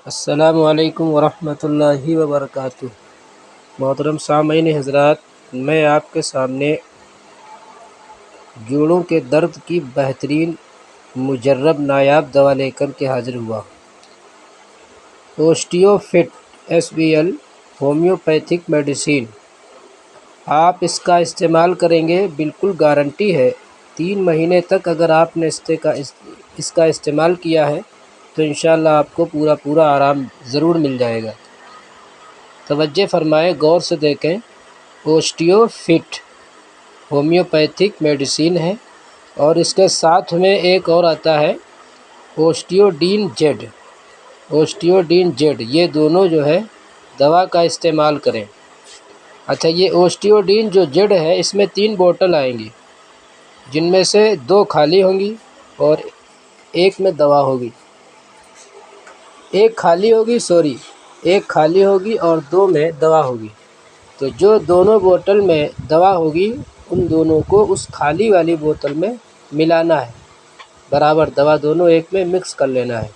السلام علیکم ورحمۃ اللہ وبرکاتہ۔ محترم سامعین حضرات، میں آپ کے سامنے جوڑوں کے درد کی بہترین مجرب نایاب دوا لے کر کے حاضر ہوا۔ اوسٹیو فٹ SBL ہومیوپیتھک میڈیسین۔ آپ اس کا استعمال کریں گے، بالکل گارنٹی ہے 3 مہینے تک اگر آپ نے اس کا استعمال کیا ہے تو انشاءاللہ آپ کو پورا آرام ضرور مل جائے گا۔ توجہ فرمائیں، غور سے دیکھیں۔ اوسٹیو فٹ ہومیوپیتھک میڈیسین ہے اور اس کے ساتھ میں ایک اور آتا ہے اوسٹیوڈین جیڈ۔ اوسٹیوڈین جیڈ، یہ دونوں جو ہے دوا کا استعمال کریں۔ اچھا، یہ اوسٹیوڈین جو جیڈ ہے اس میں 3 بوتل آئیں گی، جن میں سے 2 خالی ہوں گی اور ایک میں دوا ہوگی۔ ایک خالی ہوگی اور 2 میں دوا ہوگی۔ تو جو دونوں بوتل میں دوا ہوگی ان دونوں کو اس خالی والی بوتل میں ملانا ہے، برابر دوا دونوں ایک میں مکس کر لینا ہے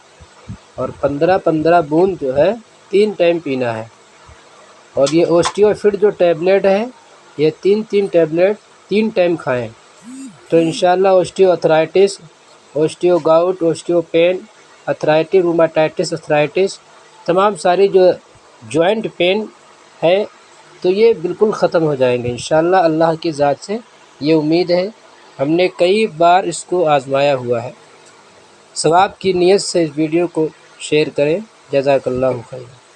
اور 15 بوند جو ہے 3 ٹائم پینا ہے۔ اور یہ اوسٹیو فٹ جو ٹیبلیٹ ہے یہ 3 ٹیبلیٹ 3 ٹائم کھائیں تو انشاءاللہ اوسٹیو ارتھرائٹس، اوسٹیو گاؤٹ، اوسٹیو پین، ارتھرائٹس، روماٹائٹس ارتھرائٹس، تمام ساری جو جوائنٹ پین ہے تو یہ بالکل ختم ہو جائیں گے انشاءاللہ، اللہ کی ذات سے یہ امید ہے۔ ہم نے کئی بار اس کو آزمایا ہوا ہے۔ ثواب کی نیت سے اس ویڈیو کو شیئر کریں۔ جزاک اللہ خیر۔